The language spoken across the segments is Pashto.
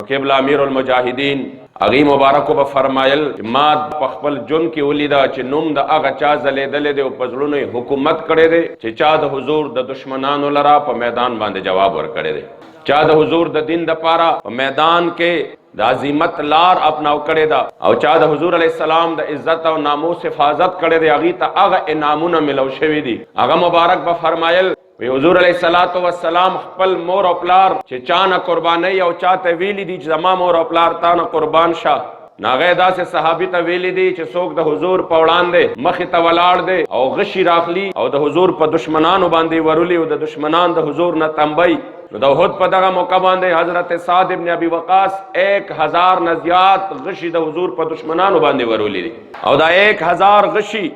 قبله امیر المجاهدین اغي مبارک به فرمایل ما پخپل جون کې ولیدا چې نوم د هغه چا زلیدلې دی او پزړونو حکومت کړي دی چې چا د حضور د دشمنانو لرا په میدان باندې جواب ورکړي دی، چا د حضور د دین د پاره په میدان کې د عظمت لار اپناو کړي دا او چا د حضور علی السلام د عزت او ناموس حفاظت کړي دی هغه ته هغه انعامونه ملو شوی دي. هغه مبارک به فرمایل وی حضور علیہ الصلوۃ والسلام خپل مور او پلار چې چانه قرباني او چاته ویلی دي چې زما مور او پلار تانه قربان شه، ناغه داسې صحابي ته ویلی دي چې څوک د حضور په وړاندې مخې ته ولاړ دی او غشي راخلی او د حضور په دشمنانو باندې ورولي او د دشمنان د حضور نه تنبي، نو د احد په دغه موقع باندې حضرت سعد ابن ابي وقاص 1000 نه زیات غشي د حضور په دشمنانو باندې ورولي دي او دا 1000 غشي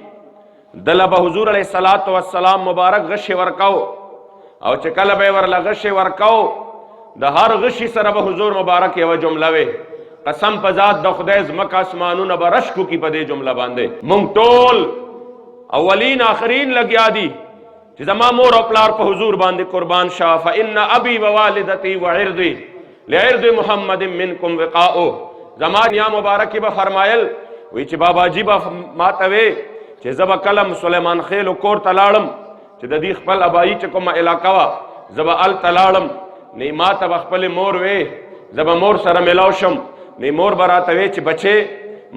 دلبه حضور علیہ الصلوۃ والسلام مبارک غشي ورکاو او چې کله به ورله غشي ورکاو د هر غشي سره به حضور مبارک یو جمله وي قسم په ذات د خدای زمکه اسمانونه برشکو کی په دې جمله باندې مونږ ټول اولین آخرین لګیا دي چې زما مور او پلار په حضور باندې قربان شه، فإن ابي ووالدتي وعرضي لعرض محمد منكم وقاء. زما یا مبارک به فرمایل وی چې بابا جی به ماتوي چې زبا کلم سلیمان خیل کور تلاړم چې د دې خپل ابایی چې کومه علاقه وا زبا ال تلاړم نه ما ته خپل مور وې زبا مور سره ملاو شم نه مور براته وې چې بچي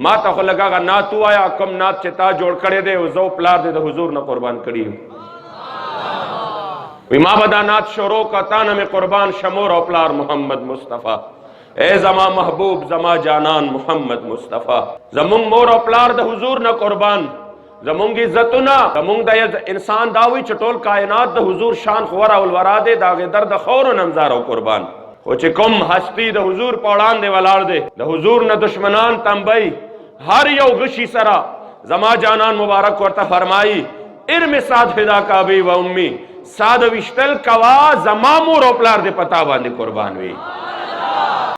ما ته خو لګا نات وایا کوم نات چې تا جوړ کړي دی او زو پلار دې د حضور نه قربان کړي وی ما بدانات شروع کا تانه میں قربان شمور او پلار محمد مصطفی اے زما محبوب زما جانان محمد مصطفی زمون مور او پلار د حضور نه قربان زمونږ عزتونه زمونږ د انسان داوی چې ټول کائنات د حضور شان خور او الورا دی دا غدر د خور او نمزار او قربان او چې کوم هستی د حضور په وړاندې ولاړ دی د حضور نه دشمنان تنبي هر یو غشي سره زما جانان مبارک ورته فرمایي ارم سعد فدا کا ابي و امي سعد وشتل کوا زما مور او پلار دې پتا باندې قربان وي.